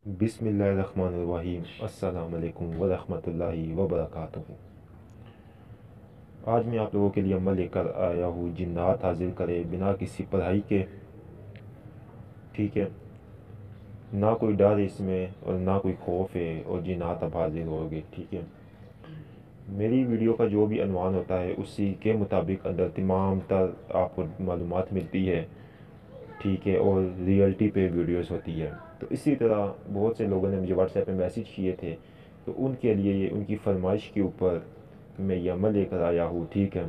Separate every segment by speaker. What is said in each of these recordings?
Speaker 1: بسم اللہ الرحمن الرحیم۔ السلام علیکم ورحمۃ اللہ وبرکاتہ۔ آج میں آپ لوگوں کے لیے عمل لے کر آیا ہوں، جنات حاضر کرے بنا کسی پڑھائی کے۔ ٹھیک ہے، نہ کوئی ڈر اس میں اور نہ کوئی خوف ہے، اور جنات اب حاضر ہو گئے۔ ٹھیک ہے، میری ویڈیو کا جو بھی عنوان ہوتا ہے اسی کے مطابق اندر تمام تر آپ کو معلومات ملتی ہے۔ ٹھیک ہے، اور ریئلٹی پہ ویڈیوز ہوتی ہے۔ تو اسی طرح بہت سے لوگوں نے مجھے واٹس ایپ پہ میسیج کیے تھے، تو ان کے لیے یہ ان کی فرمائش کے اوپر میں یہ عمل لے کر آیا ہوں۔ ٹھیک ہے،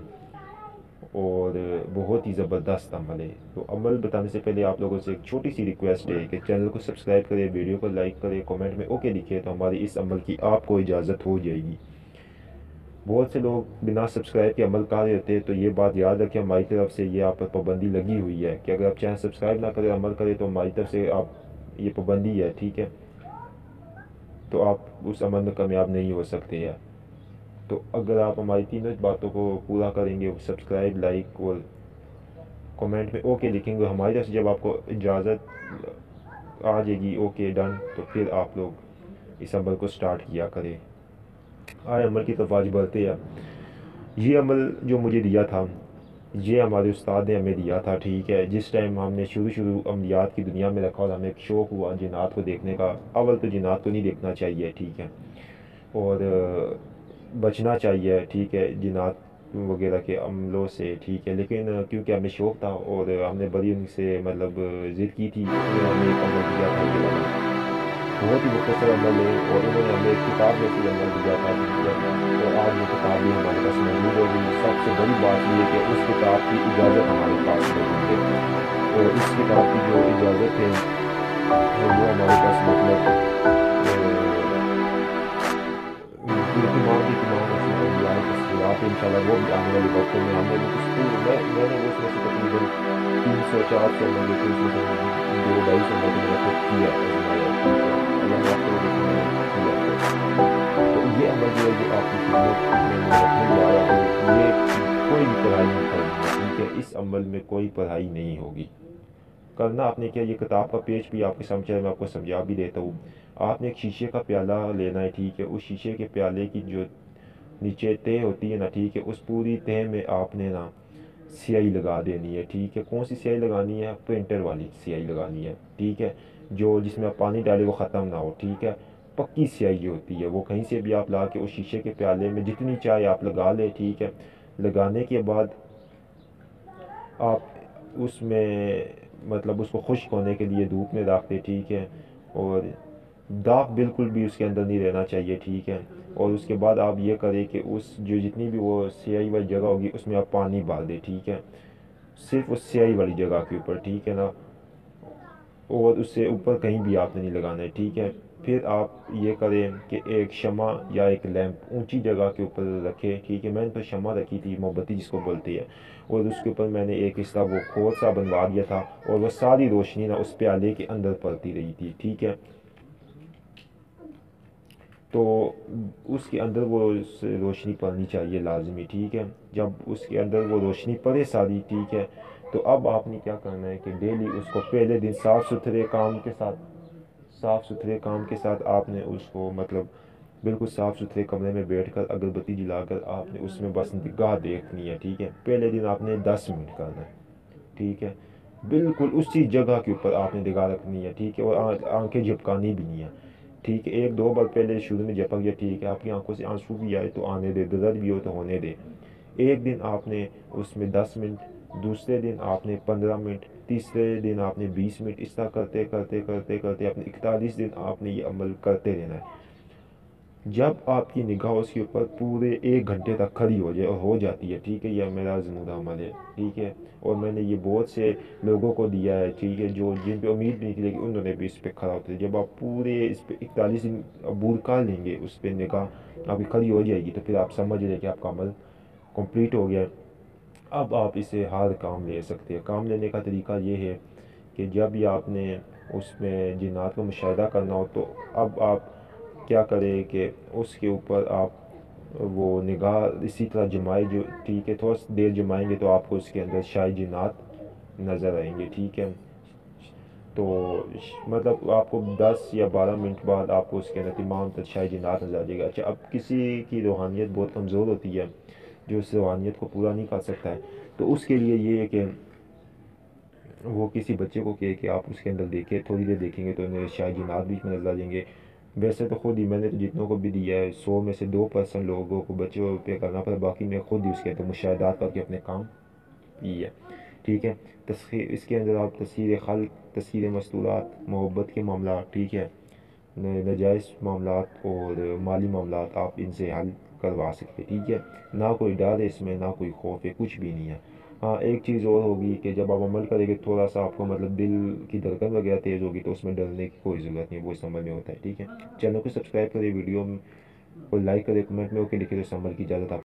Speaker 1: اور بہت ہی زبردست عمل ہے۔ تو عمل بتانے سے پہلے آپ لوگوں سے ایک چھوٹی سی ریکویسٹ ہے کہ چینل کو سبسکرائب کرے، ویڈیو کو لائک کرے، کومنٹ میں اوکے لکھے، تو ہماری اس عمل کی آپ کو اجازت ہو جائے گی۔ بہت سے لوگ بنا سبسکرائب کے عمل کر رہے ہوتے ہیں، تو یہ بات یاد رکھیں، ہماری طرف سے یہ آپ پر پابندی لگی ہوئی ہے کہ اگر آپ چینل سبسکرائب نہ کریں عمل کریں تو ہماری طرف سے آپ یہ پابندی ہے۔ ٹھیک ہے، تو آپ اس عمل میں کامیاب نہیں ہو سکتے ہیں۔ تو اگر آپ ہماری تینوں باتوں کو پورا کریں گے، سبسکرائب، لائک اور کومنٹ میں اوکے لکھیں گے، ہماری طرف سے جب آپ کو اجازت آ جائے گی اوکے ڈن، تو پھر آپ لوگ اس عمل کو سٹارٹ کیا کریں۔ آئے عمل کی طرف آج بڑھتے ہیں۔ یہ عمل جو مجھے دیا تھا، یہ ہمارے استاد نے ہمیں دیا تھا۔ ٹھیک ہے، جس ٹائم ہم نے شروع عملیات کی دنیا میں رکھا اور ہمیں ایک شوق ہوا جنات کو دیکھنے کا۔ اول تو جنات کو نہیں دیکھنا چاہیے، ٹھیک ہے، اور بچنا چاہیے، ٹھیک ہے، جنات وغیرہ کے عملوں سے۔ ٹھیک ہے، لیکن کیونکہ ہمیں شوق تھا اور ہم نے بڑی ان سے ضد کی تھی، انہوں نے ہمیں ایک عمل دیا تھا یہ والا، بہت ہی مختصر عمل ہے، اور انہوں نے ہمیں ایک کتاب میں سے عمل دیا تھا۔ ٹھیک ہے، اور آج وہ کتاب بھی ہمارے پاس موجود ہوگی۔ سب سے بڑی بات یہ ہے کہ اس کتاب کی اجازت ہمارے پاس موجود ہے، اور اس کتاب کی جو اجازت ہے وہ ہمارے پاس تمام اس میں اولیاء تصویرات ہیں، انشاءاللہ وہ بھی آنے والے وقتوں میں ہم نے میں نے اس میں سے تقریباً 300 400 عمل جو تھے اس میں سے 200 250 عمل تو میں نے خود کیا ہے، آزمایا ہے۔ ٹھیک ہے، اللہ معاف کرے لیکن میں نے کیا ہے۔ تو یہ عمل جو ہے جو آپ کی خدمت میں رکھنے جو آیا ہوں، یہ کوئی بھی پڑھائی نہیں کرنی ہے۔ ٹھیک ہے، اس عمل میں کوئی پڑھائی نہیں ہوگی۔ کرنا آپ نے کیا، یہ کتاب کا پیج بھی آپ کے سمجھا ہے، میں آپ کو سمجھا بھی دیتا ہوں۔ آپ نے ایک شیشے کا پیالہ لینا ہے، ٹھیک ہے، اس شیشے کے پیالے کی جو نیچے تہ ہوتی ہے نا، ٹھیک ہے، اس پوری تہ میں آپ نے نا سیاہی لگا دینی ہے۔ ٹھیک ہے، کون سی سیاہی لگانی ہے؟ پرنٹر والی سیاہی لگانی ہے۔ ٹھیک ہے، جو جس میں آپ پانی ڈالے وہ ختم نہ ہو۔ ٹھیک ہے، پکی سیاہی جو ہوتی ہے وہ کہیں سے بھی آپ لا کے اس شیشے کے پیالے میں جتنی چاہے آپ لگا لیں۔ ٹھیک ہے، لگانے کے بعد آپ اس میں اس کو خشک ہونے کے لیے دھوپ میں رکھ دیں۔ ٹھیک ہے، اور داغ بالکل بھی اس کے اندر نہیں رہنا چاہیے۔ ٹھیک ہے، اور اس کے بعد آپ یہ کریں کہ اس جو جتنی بھی وہ سیاہی والی جگہ ہوگی اس میں آپ پانی ڈال دیں۔ ٹھیک ہے، صرف اس سیاہی والی جگہ کے اوپر، ٹھیک ہے نا، اور اس سے اوپر کہیں بھی آپ نے نہیں لگانا ہے۔ ٹھیک ہے، پھر آپ یہ کریں کہ ایک شمع یا ایک لیمپ اونچی جگہ کے اوپر رکھیں۔ ٹھیک ہے، میں نے تو شمع رکھی تھی، موم بتی جس کو بولتے ہیں، اور اس کے اوپر میں نے ایک حصہ وہ کھود سا بنوا دیا تھا، اور وہ ساری روشنی نا اس پیالے کے اندر پڑتی رہی تھی۔ ٹھیک ہے، تو اس کے اندر وہ روشنی پڑنی چاہیے لازمی۔ ٹھیک ہے، جب اس کے اندر وہ روشنی پڑے ساری، ٹھیک ہے، تو اب آپ نے کیا کرنا ہے کہ ڈیلی اس کو پہلے دن صاف ستھرے کام کے ساتھ آپ نے اس کو بالکل صاف ستھرے کمرے میں بیٹھ کر اگربتی جلا کر آپ نے اس میں بس نگاہ دیکھنی ہے۔ ٹھیک ہے، پہلے دن آپ نے 10 منٹ کرنا ہے۔ ٹھیک ہے، بالکل اسی جگہ کے اوپر آپ نے نگاہ رکھنی ہے۔ ٹھیک ہے، اور آنکھیں جھپکانی بھی نہیں ہے۔ ٹھیک ہے، ایک دو بار پہلے شروع میں جھپک گیا، ٹھیک ہے، آپ کی آنکھوں سے آنسو بھی آئے تو آنے دے، درد بھی ہو تو ہونے دے۔ ایک دن آپ نے اس میں 10 منٹ، دوسرے دن آپ نے 15 منٹ، تیسرے دن آپ نے 20 منٹ، اس طرح کرتے کرتے کرتے کرتے اپنے 41 دن آپ نے یہ عمل کرتے رہنا ہے۔ جب آپ کی نگاہ اس کے اوپر پورے 1 گھنٹے تک کھڑی ہو جائے اور ہو جاتی ہے، ٹھیک ہے، یہ میرا زمودہ عمل ہے۔ ٹھیک ہے، اور میں نے یہ بہت سے لوگوں کو دیا ہے، ٹھیک ہے، جن پہ امید بھی نہیں تھی لیکن انہوں نے بھی اس پہ کھڑا ہوتے ہیں۔ جب آپ پورے اس پہ 41 دن عبور کر لیں گے، اس پہ نگاہ آپ کی کھڑی ہو جائے گی، تو پھر آپ سمجھ لیں کہ آپ کا عمل کمپلیٹ ہو گیا ہے۔ اب آپ اسے ہر کام لے سکتے ہیں۔ کام لینے کا طریقہ یہ ہے کہ جب بھی آپ نے اس میں جنات کا مشاہدہ کرنا ہو تو اب آپ کیا کریں کہ اس کے اوپر آپ وہ نگاہ اسی طرح جمائے، جو ٹھیک ہے، تھوڑا دیر جمائیں گے تو آپ کو اس کے اندر شاہی جنات نظر آئیں گے۔ ٹھیک ہے، تو مطلب آپ کو 10 یا 12 منٹ بعد آپ کو اس کے اندر تمام ترشائی جنات نظر آ جائے گا۔ اچھا، اب کسی کی روحانیت بہت کمزور ہوتی ہے، جو اس روحانیت کو پورا نہیں کر سکتا ہے، تو اس کے لیے یہ ہے کہ وہ کسی بچے کو کہے کہ آپ اس کے اندر دیکھیں، تھوڑی دیر دیکھیں گے تو شاید جنات بھی نظر آ جائیں گے۔ ویسے تو خود ہی میں نے تو جتنوں کو بھی دیا ہے 100 میں سے 2% لوگوں کو بچوں پہ کرنا پڑا، باقی میں خود ہی اس کے اندر مشاہدات کر کے اپنے کام کی ہے، ٹھیک ہے۔ اس کے اندر آپ تصویر خلق، تصویر مستورات، محبت کے معاملات، ٹھیک ہے، ناجائز معاملات اور مالی معاملات آپ ان سے حل کروا سکتے، ٹھیک ہے۔ نہ کوئی ڈر ہے اس میں، نہ کوئی خوف ہے، کچھ بھی نہیں ہے۔ ہاں، ایک چیز اور ہوگی کہ جب آپ عمل کریں گے تھوڑا سا آپ کو مطلب دل کی دھڑکن وغیرہ تیز ہوگی، تو اس میں ڈرنے کی کوئی ضرورت نہیں، وہ اس عمل میں ہوتا ہے، ٹھیک ہے۔ چینل کو سبسکرائب کرے، ویڈیو کو لائک کرے، کمنٹ میں اوکے لکھے، تو اس عمل کی اجازت آپ